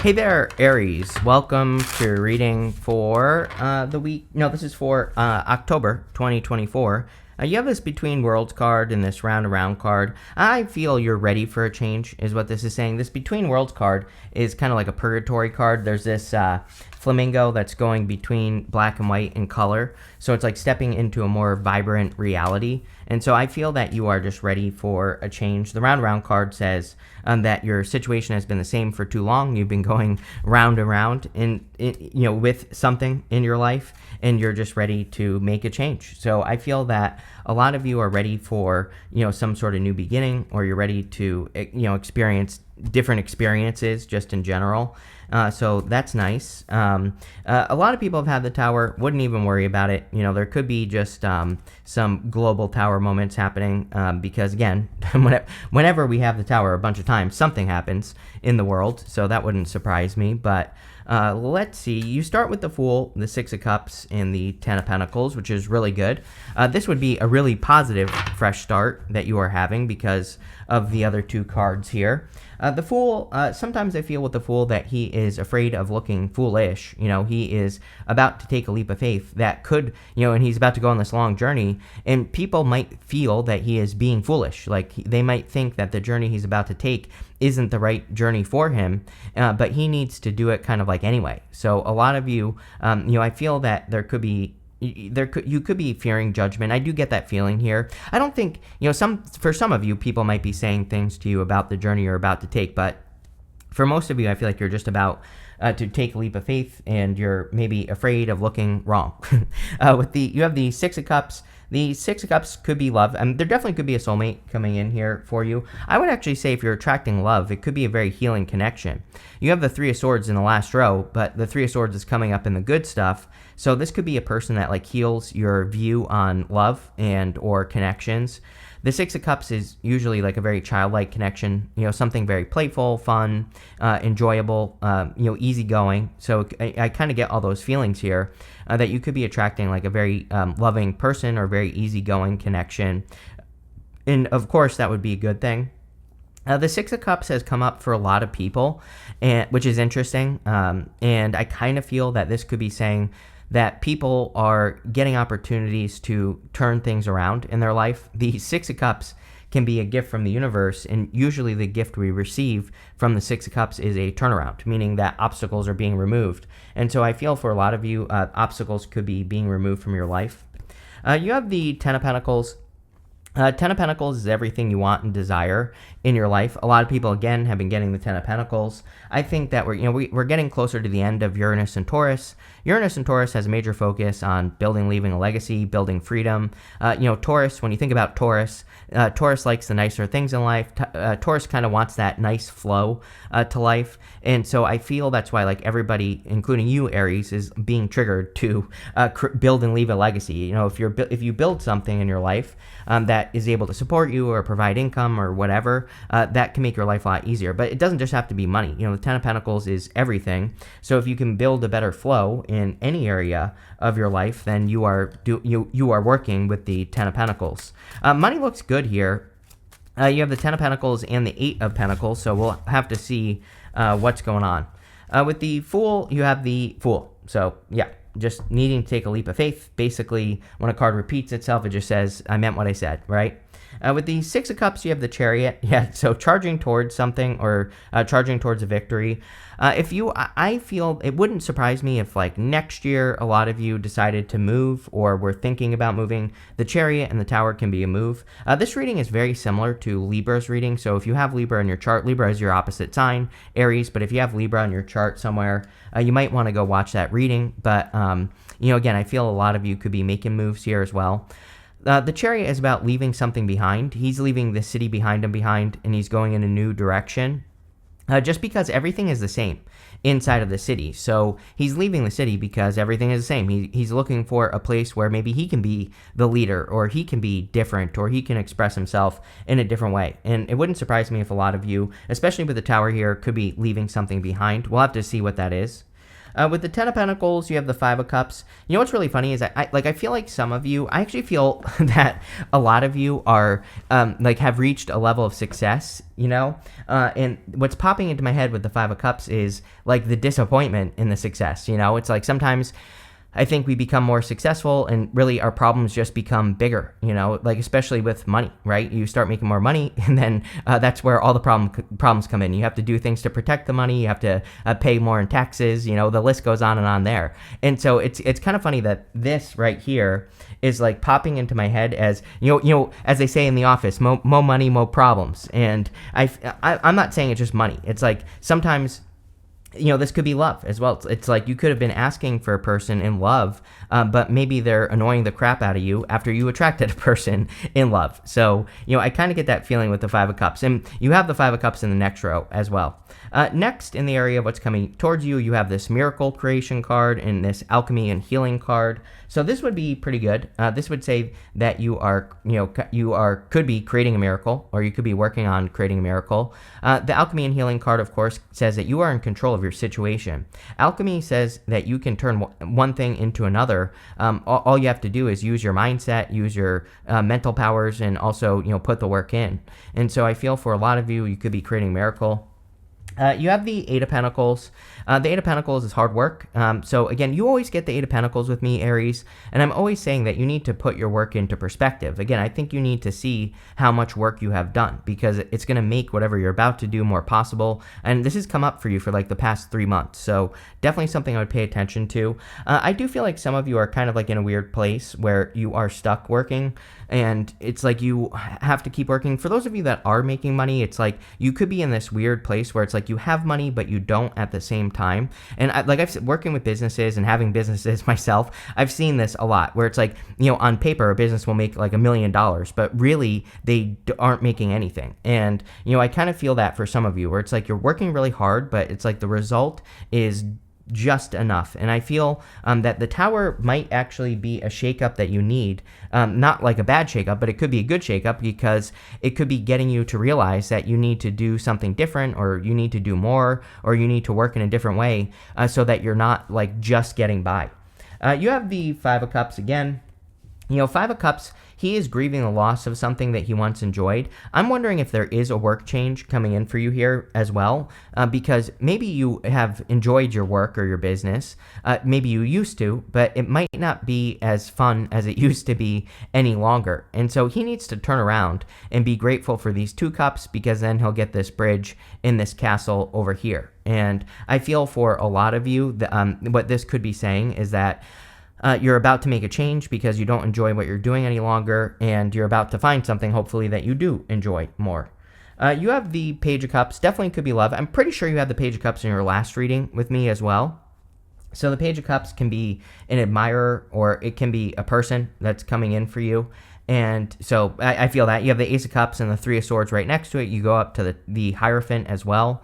Hey there, Aries. Welcome to your reading for the week. No, this is for October 2024. You have this Between Worlds card and this Round Around card. I feel you're ready for a change, is what this is saying. This Between Worlds card is kind of like a purgatory card. There's this flamingo that's going between black and white in color. So it's like stepping into a more vibrant reality. And so I feel that you are just ready for a change. The Round Around card says that your situation has been the same for too long. You've been going round and round with something in your life, and you're just ready to make a change. So I feel that a lot of you are ready for, some sort of new beginning, or you're ready to, experience different experiences just in general. So that's nice. A lot of people have had the tower, wouldn't even worry about it. There could be just some global tower moments happening because, again, whenever we have the tower a bunch of times, something happens in the world. So that wouldn't surprise me. But let's see. You start with the Fool, the Six of Cups, and the Ten of Pentacles, which is really good. This would be a really positive fresh start that you are having because of the other two cards here. The Fool, sometimes I feel with the Fool that he is afraid of looking foolish. He is about to take a leap of faith that could, and he's about to go on this long journey, and people might feel that he is being foolish. Like, they might think that the journey he's about to take isn't the right journey for him, but he needs to do it kind of like anyway. So a lot of you, I feel that you could be fearing judgment. I do get that feeling here. I don't think, for some of you, people might be saying things to you about the journey you're about to take, but for most of you, I feel like you're just about to take a leap of faith, and you're maybe afraid of looking wrong. You have the Six of Cups. The Six of Cups could be love. There definitely could be a soulmate coming in here for you. I would actually say if you're attracting love, it could be a very healing connection. You have the Three of Swords in the last row, but the Three of Swords is coming up in the good stuff. So this could be a person that heals your view on love and or connections. The Six of Cups is usually like a very childlike connection, something very playful, fun, enjoyable, easygoing. So I kind of get all those feelings here that you could be attracting like a very loving person or very easygoing connection. And of course, that would be a good thing. The Six of Cups has come up for a lot of people, which is interesting. And I kind of feel that this could be saying that people are getting opportunities to turn things around in their life. The Six of Cups can be a gift from the universe, and usually the gift we receive from the Six of Cups is a turnaround, meaning that obstacles are being removed. And so I feel for a lot of you, obstacles could be being removed from your life. You have the Ten of Pentacles. Ten of Pentacles is everything you want and desire in your life. A lot of people, again, have been getting the Ten of Pentacles. I think that we're getting closer to the end of Uranus and Taurus. Uranus and Taurus has a major focus on building, leaving a legacy, building freedom. Taurus, when you think about Taurus, Taurus likes the nicer things in life. Taurus kind of wants that nice flow to life. And so I feel that's why everybody, including you, Aries, is being triggered to build and leave a legacy. If you build something in your life that is able to support you or provide income or whatever, that can make your life a lot easier. But it doesn't just have to be money. The Ten of Pentacles is everything. So if you can build a better flow in any area of your life, then you are working with the Ten of Pentacles. Money looks good here. You have the Ten of Pentacles and the Eight of Pentacles, so we'll have to see what's going on. With the Fool, you have the Fool. So yeah, just needing to take a leap of faith. Basically, when a card repeats itself, it just says, I meant what I said, right? With the Six of Cups, you have the Chariot. Yeah, so charging towards something or charging towards a victory. I feel it wouldn't surprise me if next year a lot of you decided to move or were thinking about moving. The Chariot and the Tower can be a move. This reading is very similar to Libra's reading. So if you have Libra in your chart, Libra is your opposite sign, Aries. But if you have Libra in your chart somewhere, you might want to go watch that reading. But, again, I feel a lot of you could be making moves here as well. The Chariot is about leaving something behind. He's leaving the city behind him and he's going in a new direction. Just because everything is the same inside of the city. So he's leaving the city because everything is the same. He's looking for a place where maybe he can be the leader, or he can be different, or he can express himself in a different way. And it wouldn't surprise me if a lot of you, especially with the Tower here, could be leaving something behind. We'll have to see what that is. With the Ten of Pentacles, you have the Five of Cups. You know what's really funny is I feel like some of you, I actually feel that a lot of you are like have reached a level of success, you know? And what's popping into my head with the Five of Cups is like the disappointment in the success, you know? It's like sometimes I think we become more successful and really our problems just become bigger, you know, like especially with money, right? You start making more money and then that's where all the problems come in. You have to do things to protect the money. You have to pay more in taxes, you know, the list goes on and on there. And so it's kind of funny that this right here is like popping into my head as, you know, as they say in the office, more money, more problems. And I'm not saying it's just money. It's like sometimes, you know, this could be love as well. It's like you could have been asking for a person in love, but maybe they're annoying the crap out of you after you attracted a person in love. So, you know, I kind of get that feeling with the Five of Cups. And you have the Five of Cups in the next row as well. Next, in the area of what's coming towards you, you have this Miracle Creation card and this Alchemy and Healing card. So this would be pretty good. This would say that you are, could be creating a miracle, or you could be working on creating a miracle. The Alchemy and Healing card, of course, says that you are in control of your situation. Alchemy says that you can turn one thing into another. All you have to do is use your mindset, use your mental powers, and also, you know, put the work in. And so I feel for a lot of you, you could be creating a miracle. You have the Eight of Pentacles. The Eight of Pentacles is hard work. So again, you always get the Eight of Pentacles with me, Aries, and I'm always saying that you need to put your work into perspective. Again, I think you need to see how much work you have done because it's going to make whatever you're about to do more possible. And this has come up for you for like the past 3 months. So definitely something I would pay attention to. I do feel like some of you are kind of like in a weird place where you are stuck working and it's like you have to keep working. For those of you that are making money, it's like you could be in this weird place where it's like you have money, but you don't at the same time. And I've working with businesses and having businesses myself, I've seen this a lot where it's like, you know, on paper, a business will make like $1 million, but really they aren't making anything. And, you know, I kind of feel that for some of you where it's like you're working really hard, but it's like the result is just enough. And I feel that the Tower might actually be a shakeup that you need. Not like a bad shakeup, but it could be a good shakeup because it could be getting you to realize that you need to do something different, or you need to do more, or you need to work in a different way so that you're not like just getting by. You have the Five of Cups again. You know, Five of Cups, he is grieving the loss of something that he once enjoyed. I'm wondering if there is a work change coming in for you here as well, because maybe you have enjoyed your work or your business. Maybe you used to, but it might not be as fun as it used to be any longer. And so he needs to turn around and be grateful for these two cups because then he'll get this bridge in this castle over here. And I feel for a lot of you, what this could be saying is that you're about to make a change because you don't enjoy what you're doing any longer, and you're about to find something, hopefully, that you do enjoy more. You have the Page of Cups. Definitely could be love. I'm pretty sure you had the Page of Cups in your last reading with me as well. So the Page of Cups can be an admirer, or it can be a person that's coming in for you. And so I feel that. You have the Ace of Cups and the Three of Swords right next to it. You go up to the Hierophant as well.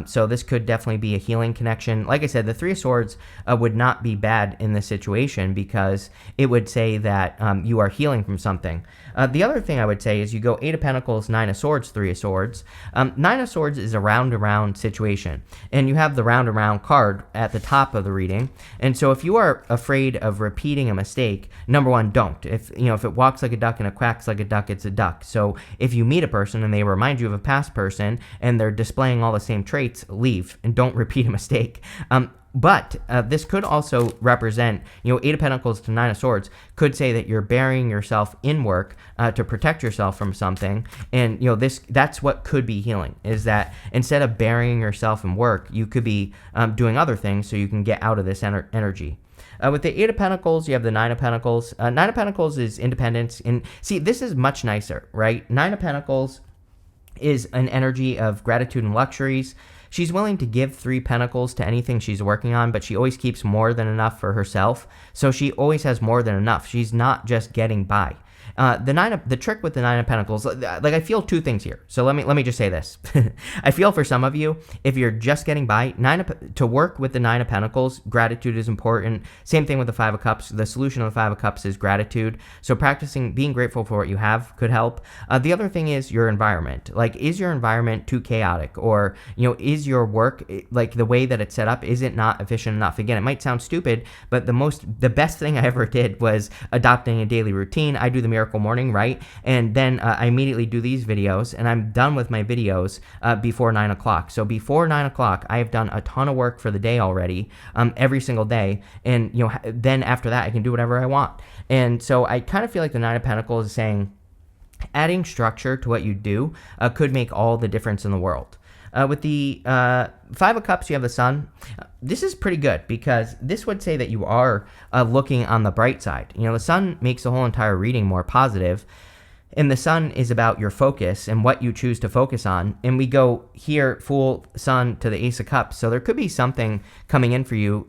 So this could definitely be a healing connection. Like I said, the Three of Swords would not be bad in this situation because it would say that you are healing from something. The other thing I would say is you go Eight of Pentacles, Nine of Swords, Three of Swords. Nine of Swords is a round-around situation. And you have the round-around card at the top of the reading. And so if you are afraid of repeating a mistake, number one, don't. If it walks like a duck and it quacks like a duck, it's a duck. So if you meet a person and they remind you of a past person and they're displaying all the same traits, leave and don't repeat a mistake. But this could also represent, Eight of Pentacles to Nine of Swords could say that you're burying yourself in work to protect yourself from something. And, that's what could be healing, is that instead of burying yourself in work, you could be doing other things so you can get out of this energy. With the Eight of Pentacles, you have the Nine of Pentacles. Nine of Pentacles is independence. And see, this is much nicer, right? Nine of Pentacles is an energy of gratitude and luxuries. She's willing to give Three Pentacles to anything she's working on, but she always keeps more than enough for herself. So she always has more than enough. She's not just getting by. The trick with the Nine of Pentacles, like I feel two things here. So let me just say this. I feel for some of you, if you're just getting by, to work with the Nine of Pentacles, gratitude is important. Same thing with the Five of Cups. The solution of the Five of Cups is gratitude. So practicing being grateful for what you have could help. The other thing is your environment. Like, is your environment too chaotic, or is your work, like the way that it's set up, is it not efficient enough? Again, it might sound stupid, but the best thing I ever did was adopting a daily routine. I do the Miracle Morning, right? And then I immediately do these videos, and I'm done with my videos before 9 o'clock. So before 9 o'clock, I have done a ton of work for the day already, every single day. And then after that, I can do whatever I want. And so I kind of feel like the Nine of Pentacles is saying, adding structure to what you do could make all the difference in the world. With the Five of Cups, you have the Sun. This is pretty good, because this would say that you are looking on the bright side. The Sun makes the whole entire reading more positive, and the Sun is about your focus and what you choose to focus on. And we go here, Fool, Sun, to the Ace of Cups. So there could be something coming in for you.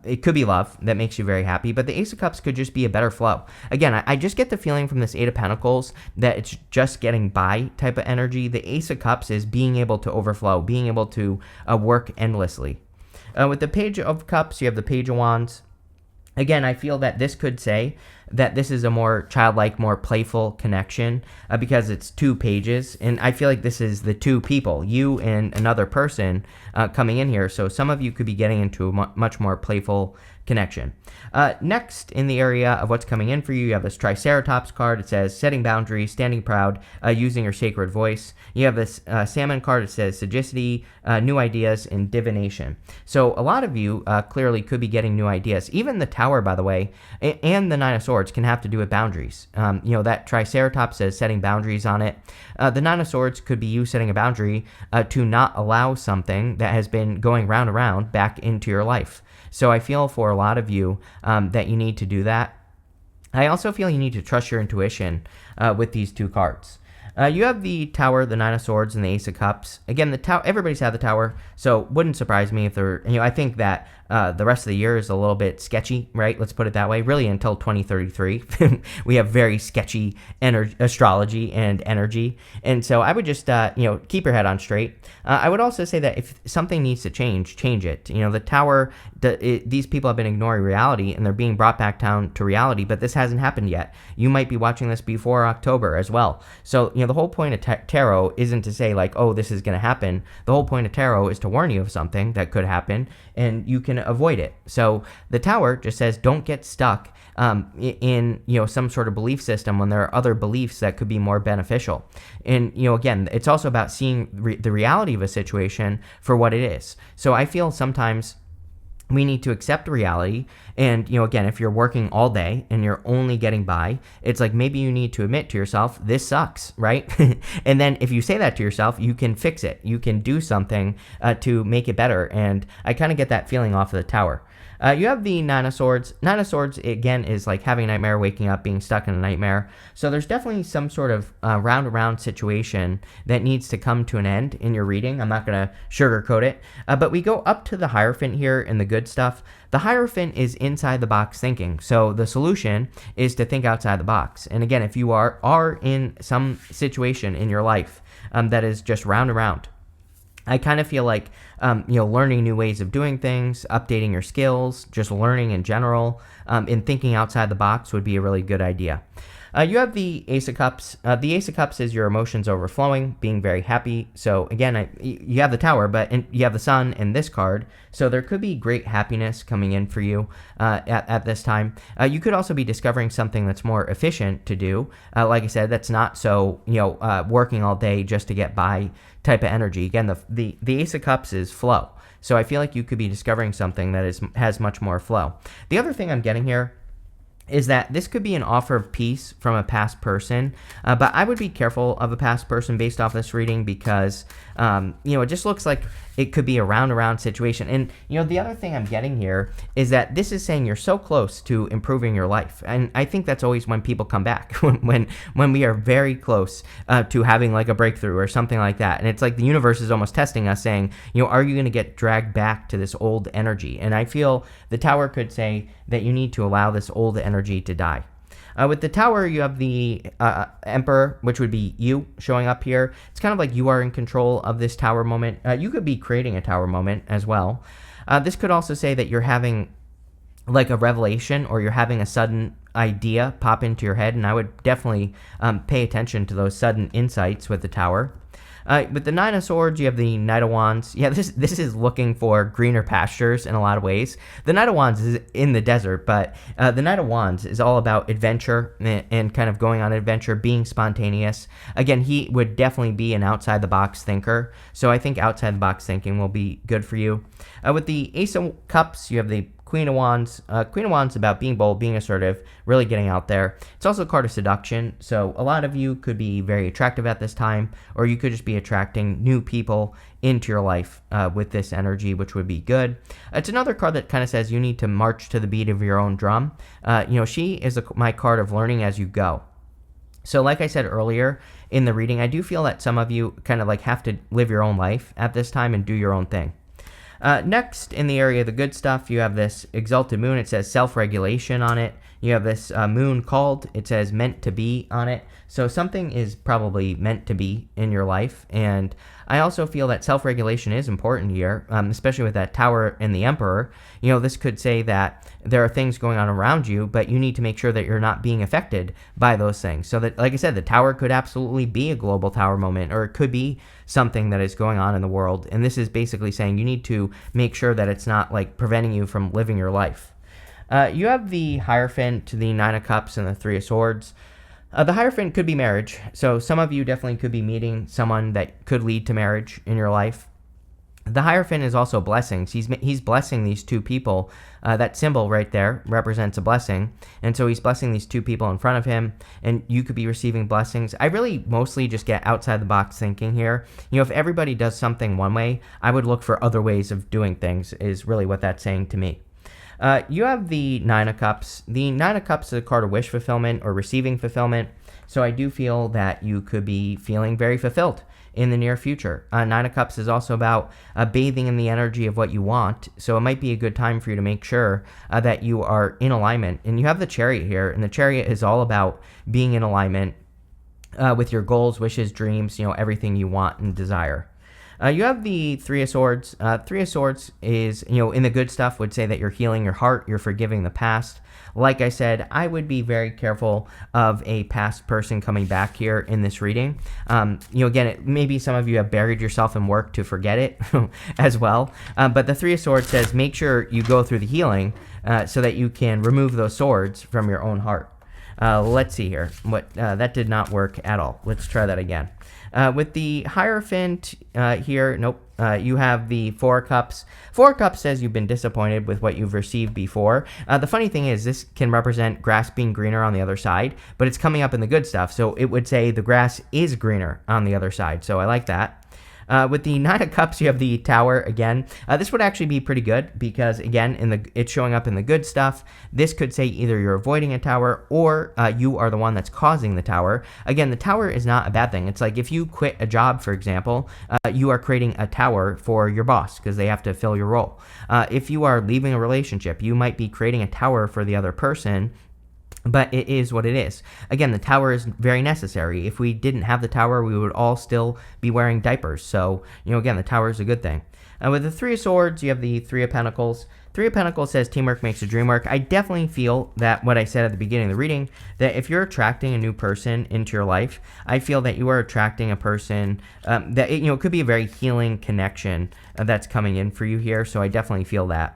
It could be love that makes you very happy, but the Ace of Cups could just be a better flow. Again, I just get the feeling from this Eight of Pentacles that it's just getting by type of energy. The Ace of Cups is being able to overflow, being able to work endlessly. With the Page of Cups, you have the Page of Wands. Again, I feel that this could say that this is a more childlike, more playful connection, because it's two pages. And I feel like this is the two people, you and another person, coming in here. So some of you could be getting into a much more playful connection. Next, in the area of what's coming in for you, you have this Triceratops card. It says setting boundaries, standing proud, using your sacred voice. You have this Salmon card. It says sagacity, new ideas, and divination. So a lot of you clearly could be getting new ideas. Even the Tower, by the way, and the Nine of Swords can have to do with boundaries. That Triceratops says setting boundaries on it. The Nine of Swords could be you setting a boundary to not allow something that has been going round and round back into your life. So I feel for a lot of you that you need to do that. I also feel you need to trust your intuition with these two cards. You have the Tower, the Nine of Swords, and the Ace of Cups. Again, the Tower. Everybody's had the Tower, so wouldn't surprise me if they're. I think that the rest of the year is a little bit sketchy, right? Let's put it that way. Really, until 2033, we have very sketchy astrology and energy, and so I would just keep your head on straight. I would also say that if something needs to change it. The Tower. These people have been ignoring reality, and they're being brought back down to reality, but this hasn't happened yet. You might be watching this before October as well. So, the whole point of tarot isn't to say like, oh, this is going to happen. The whole point of tarot is to warn you of something that could happen, and you can avoid it. So the Tower just says don't get stuck in some sort of belief system when there are other beliefs that could be more beneficial. And again, it's also about seeing the reality of a situation for what it is. So I feel sometimes we need to accept reality. And, again, if you're working all day and you're only getting by, it's like maybe you need to admit to yourself, this sucks, right? And then if you say that to yourself, you can fix it. You can do something to make it better. And I kind of get that feeling off of the Tower. You have the Nine of Swords. Nine of Swords, again, is like having a nightmare, waking up, being stuck in a nightmare. So there's definitely some sort of round-around situation that needs to come to an end in your reading. I'm not going to sugarcoat it. But we go up to the Hierophant here in the good stuff. The Hierophant is inside the box thinking. So the solution is to think outside the box. And again, if you are in some situation in your life that is just round and round, I kind of feel like, learning new ways of doing things, updating your skills, just learning in general, and thinking outside the box would be a really good idea. You have the Ace of Cups. The Ace of Cups is your emotions overflowing, being very happy. So again, you have the Tower, but you have the Sun in this card. So there could be great happiness coming in for you at this time. You could also be discovering something that's more efficient to do. Like I said, that's not so, working all day just to get by type of energy. Again, the Ace of Cups is flow. So I feel like you could be discovering something that has much more flow. The other thing I'm getting here is that this could be an offer of peace from a past person, but I would be careful of a past person based off this reading because, it just looks like it could be a round-around situation. And, the other thing I'm getting here is that this is saying you're so close to improving your life. And I think that's always when people come back, when we are very close to having like a breakthrough or something like that. And it's like the universe is almost testing us saying, are you going to get dragged back to this old energy? And I feel the Tower could say that you need to allow this old energy to die. With the Tower, you have the Emperor, which would be you showing up here. It's kind of like you are in control of this Tower moment. You could be creating a Tower moment as well. This could also say that you're having like a revelation, or you're having a sudden idea pop into your head, and I would definitely pay attention to those sudden insights with the Tower. With the Nine of Swords, you have the Knight of Wands. Yeah, this is looking for greener pastures in a lot of ways. The Knight of Wands is in the desert, but the Knight of Wands is all about adventure and kind of going on an adventure, being spontaneous. Again, he would definitely be an outside-the-box thinker, so I think outside-the-box thinking will be good for you. With the Ace of Cups, you have the Queen of Wands. Queen of Wands is about being bold, being assertive, really getting out there. It's also a card of seduction, so a lot of you could be very attractive at this time, or you could just be attracting new people into your life with this energy, which would be good. It's another card that kind of says you need to march to the beat of your own drum. She is my card of learning as you go. So like I said earlier in the reading, I do feel that some of you kind of like have to live your own life at this time and do your own thing. Next, in the area of the good stuff, you have this exalted moon. It says self-regulation on it. You have this moon called. It says meant to be on it. So something is probably meant to be in your life. And I also feel that self-regulation is important here, especially with that Tower and the Emperor. This could say that there are things going on around you, but you need to make sure that you're not being affected by those things. So that, like I said, the Tower could absolutely be a global Tower moment, or it could be something that is going on in the world. And this is basically saying you need to make sure that it's not like preventing you from living your life. You have the Hierophant, the Nine of Cups, and the Three of Swords. The Hierophant could be marriage. So some of you definitely could be meeting someone that could lead to marriage in your life. The Hierophant is also blessings. He's blessing these two people. That symbol right there represents a blessing. And so he's blessing these two people in front of him, and you could be receiving blessings. I really mostly just get outside the box thinking here. If everybody does something one way, I would look for other ways of doing things, is really what that's saying to me. You have the Nine of Cups. The Nine of Cups is a card of wish fulfillment or receiving fulfillment. So I do feel that you could be feeling very fulfilled in the near future. Nine of Cups is also about bathing in the energy of what you want. So it might be a good time for you to make sure that you are in alignment. And you have the Chariot here, and the Chariot is all about being in alignment with your goals, wishes, dreams, everything you want and desire. You have the Three of Swords. Three of Swords is, in the good stuff, would say that you're healing your heart, you're forgiving the past. Like I said, I would be very careful of a past person coming back here in this reading. Again, maybe some of you have buried yourself in work to forget it as well. But the Three of Swords says make sure you go through the healing so that you can remove those swords from your own heart. Let's see here. That did not work at all. Let's try that again. With the Hierophant here, nope. You have the Four of Cups. Four of Cups says you've been disappointed with what you've received before. The funny thing is this can represent grass being greener on the other side, but it's coming up in the good stuff. So it would say the grass is greener on the other side. So I like that. With the Nine of Cups, you have the Tower again. This would actually be pretty good because, again, it's showing up in the good stuff. This could say either you're avoiding a tower or you are the one that's causing the tower. Again, the tower is not a bad thing. It's like if you quit a job, for example, you are creating a tower for your boss because they have to fill your role. If you are leaving a relationship, you might be creating a tower for the other person. But it is what it is. Again, the tower is very necessary. If we didn't have the tower, we would all still be wearing diapers. So, again, the tower is a good thing. With the Three of Swords, you have the Three of Pentacles. Three of Pentacles says teamwork makes the dream work. I definitely feel that what I said at the beginning of the reading, that if you're attracting a new person into your life, I feel that you are attracting a person that, it could be a very healing connection that's coming in for you here. So I definitely feel that.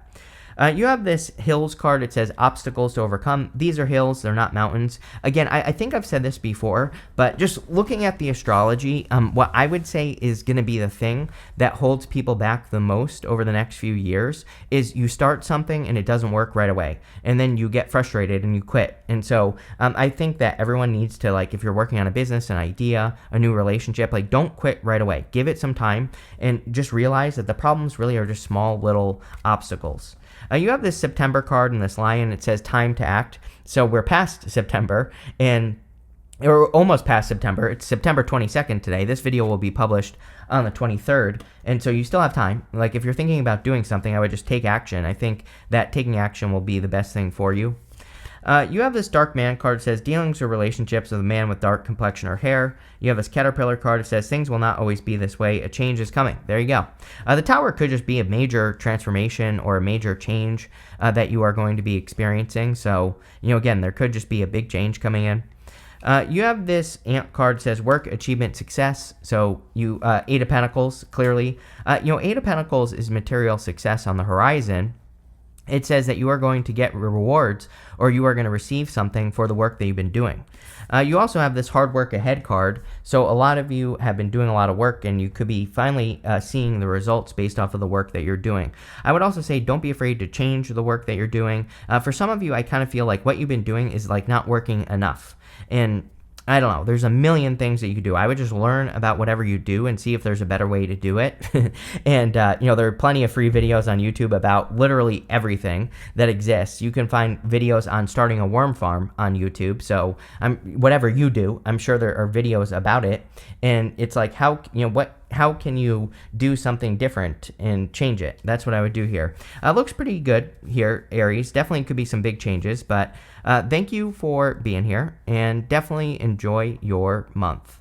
You have this hills card. It says obstacles to overcome. These are hills. They're not mountains. Again, I think I've said this before, but just looking at the astrology, what I would say is going to be the thing that holds people back the most over the next few years is you start something and it doesn't work right away. And then you get frustrated and you quit. And so I think that everyone needs to, like, if you're working on a business, an idea, a new relationship, like, don't quit right away. Give it some time and just realize that the problems really are just small little obstacles. You have this September card and this lion. It says time to act. So we're past September or almost past September. It's September 22nd today. This video will be published on the 23rd. And so you still have time. Like, if you're thinking about doing something, I would just take action. I think that taking action will be the best thing for you. You have this Dark Man card that says dealings or relationships with a man with dark complexion or hair. You have this Caterpillar card that says things will not always be this way. A change is coming. There you go. The Tower could just be a major transformation or a major change that you are going to be experiencing. So, again, there could just be a big change coming in. You have this Ant card that says work, achievement, success. So you, Eight of Pentacles, clearly. Eight of Pentacles is material success on the horizon. It says that you are going to get rewards or you are going to receive something for the work that you've been doing. You also have this hard work ahead card. So a lot of you have been doing a lot of work and you could be finally seeing the results based off of the work that you're doing. I would also say don't be afraid to change the work that you're doing. For some of you, I kind of feel like what you've been doing is like not working enough. And I don't know, there's a million things that you could do. I would just learn about whatever you do and see if there's a better way to do it. And, there are plenty of free videos on YouTube about literally everything that exists. You can find videos on starting a worm farm on YouTube. So whatever you do, I'm sure there are videos about it. And it's like, how can you do something different and change it? That's what I would do here. Looks pretty good here, Aries. Definitely could be some big changes, but thank you for being here and definitely enjoy your month.